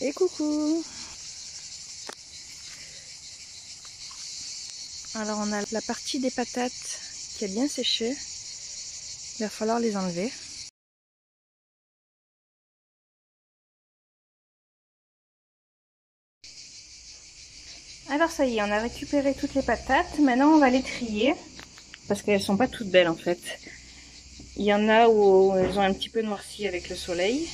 Et coucou! Alors on a la partie des patates qui a bien séché. Il va falloir les enlever. Alors ça y est, on a récupéré toutes les patates. Maintenant on va les trier. Parce qu'elles sont pas toutes belles en fait. Il y en a où elles ont un petit peu noirci avec le soleil.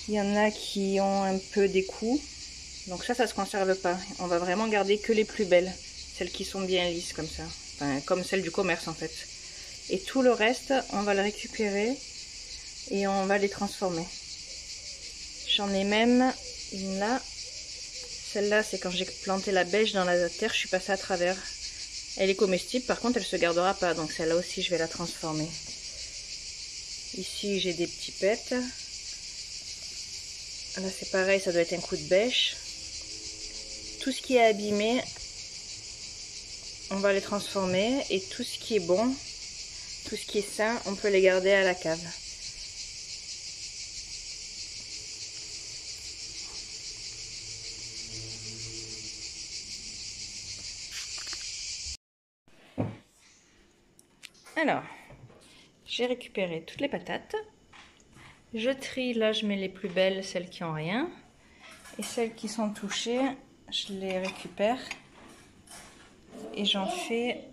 Il y en a qui ont un peu des coups. Donc ça se conserve pas. On va vraiment garder que les plus belles. Celles qui sont bien lisses comme ça. Enfin, comme celles du commerce en fait. Et tout le reste, on va le récupérer et on va les transformer. J'en ai même une là. Celle-là, c'est quand j'ai planté la beige dans la terre, je suis passée à travers. Elle est comestible, par contre elle se gardera pas. Donc celle-là aussi, je vais la transformer. Ici, j'ai des petits pets. Là, c'est pareil, ça doit être un coup de bêche. Tout ce qui est abîmé, on va les transformer. Et tout ce qui est bon, tout ce qui est sain, on peut les garder à la cave. Alors, j'ai récupéré toutes les patates. Je trie, là je mets les plus belles, celles qui ont rien. Et celles qui sont touchées, je les récupère. Et j'en fais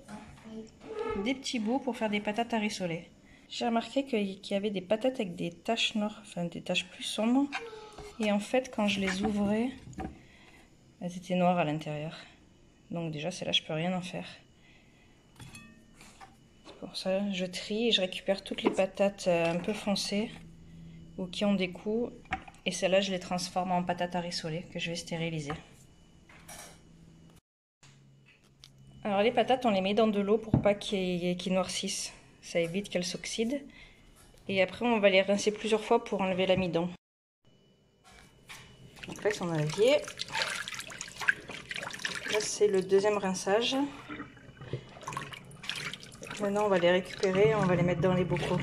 des petits bouts pour faire des patates à rissoler. J'ai remarqué qu'il y avait des patates avec des taches noires, enfin des taches plus sombres. Et en fait, quand je les ouvrais, elles étaient noires à l'intérieur. Donc déjà, celle-là, je peux rien en faire. C'est pour ça, je trie et je récupère toutes les patates un peu foncées ou qui ont des coups. Et celles-là, je les transforme en patates à rissoler que je vais stériliser. Alors les patates, on les met dans de l'eau pour pas qu'ils noircissent. Ça évite qu'elles s'oxydent. Et après, on va les rincer plusieurs fois pour enlever l'amidon. Donc là, ils sont dans l'évier. Là, c'est le deuxième rinçage. Maintenant, on va les récupérer et on va les mettre dans les bocaux.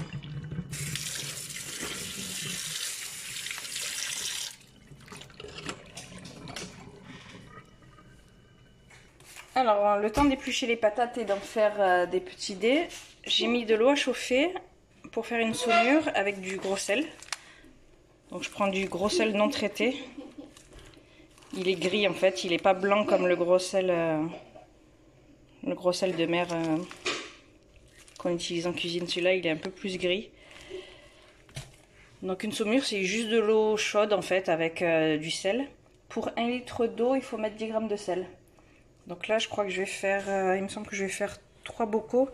Alors, le temps d'éplucher les patates et d'en faire des petits dés, j'ai mis de l'eau à chauffer pour faire une saumure avec du gros sel. Donc, je prends du gros sel non traité. Il est gris en fait, il n'est pas blanc comme le gros sel de mer qu'on utilise en cuisine. Celui-là, il est un peu plus gris. Donc, une saumure, c'est juste de l'eau chaude en fait avec du sel. Pour 1 litre d'eau, il faut mettre 10 g de sel. Donc là, je crois que je vais faire, il me semble que je vais faire 3 bocaux.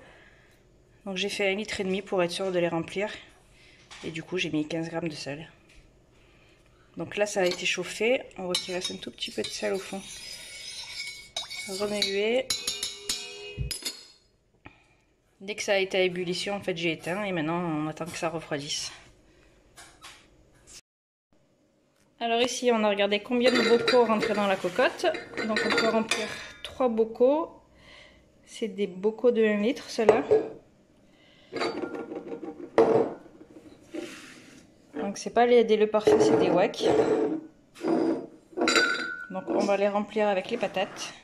Donc j'ai fait 1,5 litre pour être sûr de les remplir. Et du coup, j'ai mis 15 g de sel. Donc là, ça a été chauffé. On retire un tout petit peu de sel au fond. Remuer. Dès que ça a été à ébullition, en fait, j'ai éteint. Et maintenant, on attend que ça refroidisse. Alors ici, on a regardé combien de bocaux rentraient dans la cocotte. Donc on peut remplir 3 bocaux. C'est des bocaux de 1 litre, ceux-là. Donc c'est pas des le parfait, c'est des wok. Donc on va les remplir avec les patates.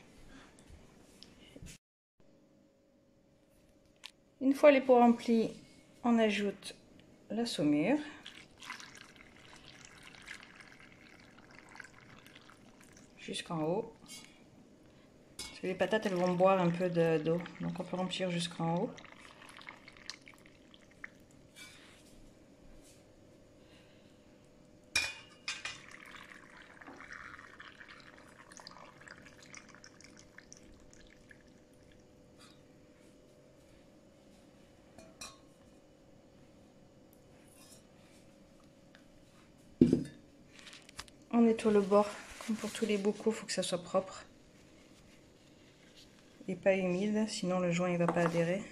Une fois les pots remplis, on ajoute la saumure. Jusqu'en haut. Parce que les patates, elles vont boire un peu d'eau. Donc on peut remplir jusqu'en haut. On nettoie le bord. Comme pour tous les bocaux, il faut que ça soit propre. Et pas humide, sinon le joint ne va pas adhérer.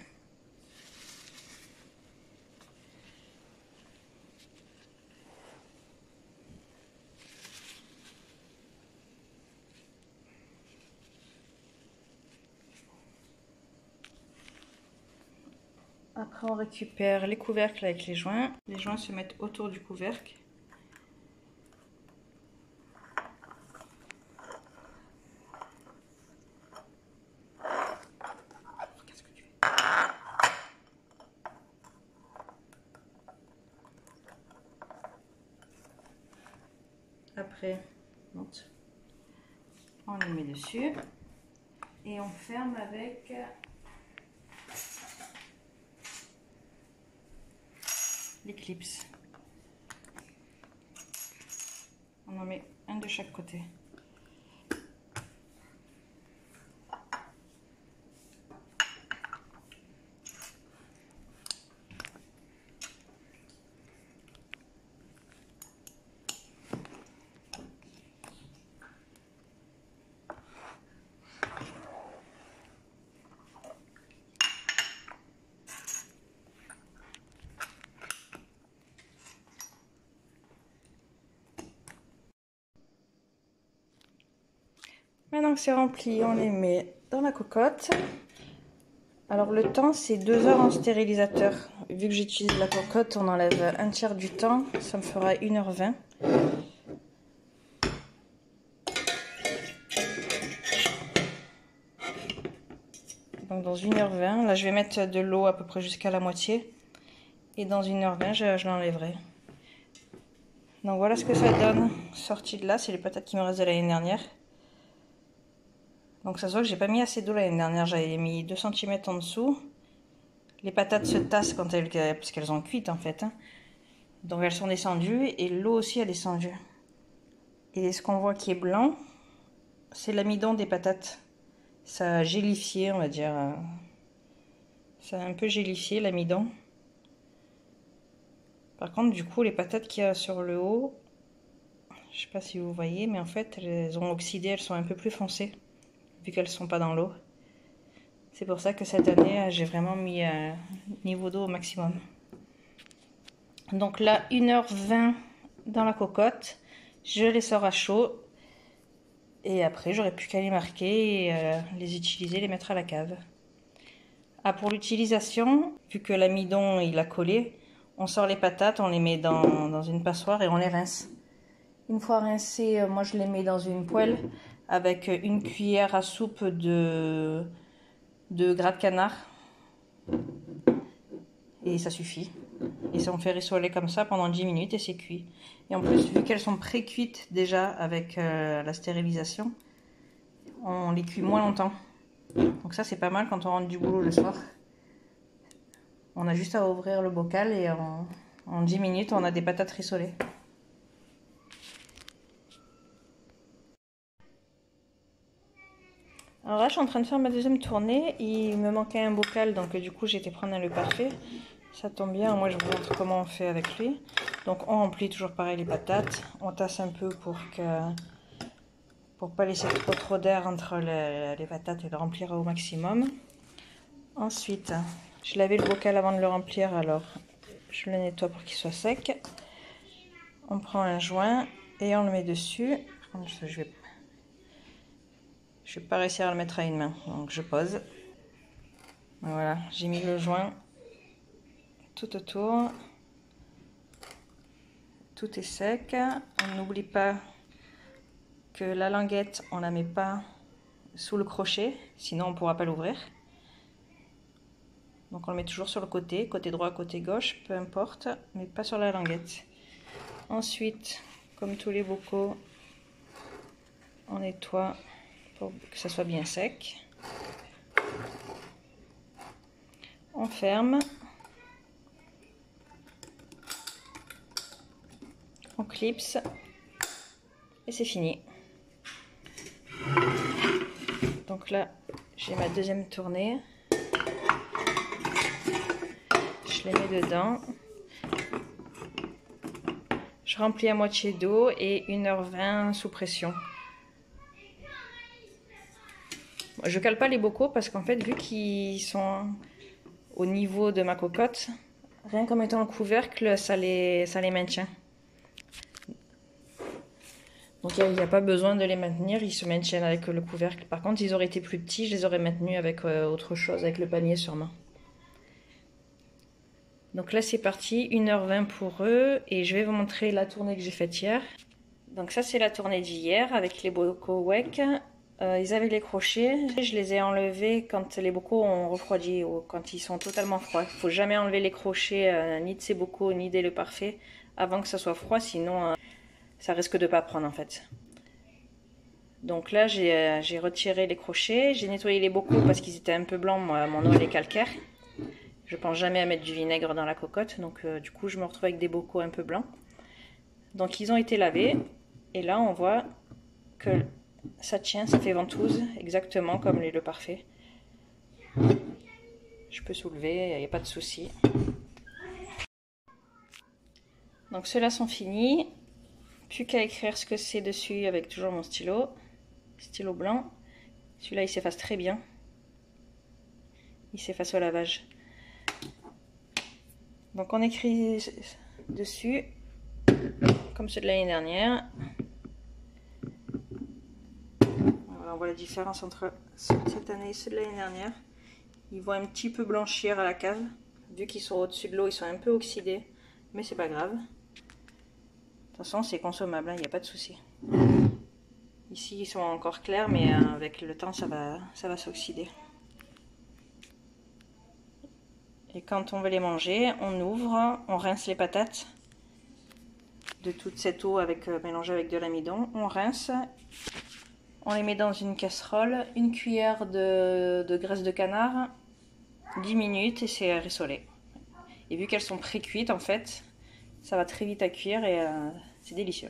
Après on récupère les couvercles avec les joints. Les joints se mettent autour du couvercle. Après, on les met dessus et on ferme avec les clips. On en met un de chaque côté. Maintenant que c'est rempli, on les met dans la cocotte. Alors le temps, c'est 2 heures en stérilisateur. Vu que j'utilise la cocotte, on enlève un tiers du temps. Ça me fera 1h20. Donc dans 1h20, là je vais mettre de l'eau à peu près jusqu'à la moitié. Et dans 1h20, je l'enlèverai. Donc voilà ce que ça donne. Sorti de là, c'est les patates qui me restent de l'année dernière. Donc ça se voit que j'ai pas mis assez d'eau l'année dernière, j'avais mis 2 cm en dessous. Les patates se tassent quand parce qu'elles ont cuit en fait. Donc elles sont descendues et l'eau aussi a descendu. Et ce qu'on voit qui est blanc, c'est l'amidon des patates. Ça a gélifié, on va dire. Ça a un peu gélifié l'amidon. Par contre, du coup, les patates qu'il y a sur le haut, je sais pas si vous voyez, mais en fait, elles ont oxydé, elles sont un peu plus foncées, vu qu'elles sont pas dans l'eau. C'est pour ça que cette année, j'ai vraiment mis un niveau d'eau au maximum. Donc là, 1h20 dans la cocotte, je les sors à chaud. Et après, j'aurai plus qu'à les marquer et les utiliser, les mettre à la cave. Ah, pour l'utilisation, vu que l'amidon il a collé, on sort les patates, on les met dans une passoire et on les rince. Une fois rincées, moi je les mets dans une poêle avec une cuillère à soupe de gras de canard. Et ça suffit. Et ça on fait rissoler comme ça pendant 10 minutes et c'est cuit. Et en plus, vu qu'elles sont pré-cuites déjà avec la stérilisation, on les cuit moins longtemps. Donc ça c'est pas mal quand on rentre du boulot le soir. On a juste à ouvrir le bocal et en 10 minutes on a des patates rissolées. Alors là je suis en train de faire ma deuxième tournée. Il me manquait un bocal donc du coup j'ai été prendre un Le Parfait. Ça tombe bien, moi je vous montre comment on fait avec lui. Donc on remplit toujours pareil les patates. On tasse un peu pour pas laisser trop d'air entre les patates et le remplir au maximum. Ensuite, je lavais le bocal avant de le remplir, alors je le nettoie pour qu'il soit sec. On prend un joint et on le met dessus. Je vais pas réussir à le mettre à une main, donc je pose. Voilà, j'ai mis le joint tout autour. Tout est sec. On n'oublie pas que la languette, on la met pas sous le crochet, sinon on pourra pas l'ouvrir. Donc on le met toujours sur le côté droit, côté gauche, peu importe, mais pas sur la languette. Ensuite, comme tous les bocaux, on nettoie pour que ça soit bien sec. On ferme. On clipse. Et c'est fini. Donc là, j'ai ma deuxième tournée. Je les mets dedans. Je remplis à moitié d'eau et 1h20 sous pression. Je cale pas les bocaux parce qu'en fait, vu qu'ils sont au niveau de ma cocotte, rien qu'en mettant le couvercle, ça les maintient. Donc il n'y a pas besoin de les maintenir, ils se maintiennent avec le couvercle. Par contre, ils auraient été plus petits, je les aurais maintenus avec autre chose, avec le panier sûrement. Donc là c'est parti, 1h20 pour eux et je vais vous montrer la tournée que j'ai faite hier. Donc ça c'est la tournée d'hier avec les bocaux WEC. Ils avaient les crochets, je les ai enlevés quand les bocaux ont refroidi ou quand ils sont totalement froids. Il ne faut jamais enlever les crochets ni de ces bocaux ni des Le Parfait avant que ça soit froid, sinon ça risque de pas prendre en fait. Donc là, j'ai retiré les crochets, j'ai nettoyé les bocaux parce qu'ils étaient un peu blancs, moi, mon eau est calcaire. Je pense jamais à mettre du vinaigre dans la cocotte, donc du coup je me retrouve avec des bocaux un peu blancs. Donc ils ont été lavés, et là on voit que ça tient, ça fait ventouse, exactement comme le parfait. Je peux soulever, il n'y a pas de souci. Donc ceux-là sont finis, plus qu'à écrire ce que c'est dessus avec toujours mon stylo blanc. Celui-là il s'efface très bien, il s'efface au lavage. Donc on écrit dessus, comme ceux de l'année dernière. Voilà, on voit la différence entre cette année et ceux de l'année dernière. Ils vont un petit peu blanchir à la cave. Vu qu'ils sont au-dessus de l'eau, ils sont un peu oxydés. Mais c'est pas grave. De toute façon, c'est consommable, il n'y a pas de souci. Ici, ils sont encore clairs, mais avec le temps, ça va s'oxyder. Et quand on veut les manger, on ouvre, on rince les patates de toute cette eau mélangée avec de l'amidon. On rince, on les met dans une casserole, une cuillère de graisse de canard, 10 minutes et c'est rissolé. Et vu qu'elles sont pré-cuites, en fait, ça va très vite à cuire et c'est délicieux.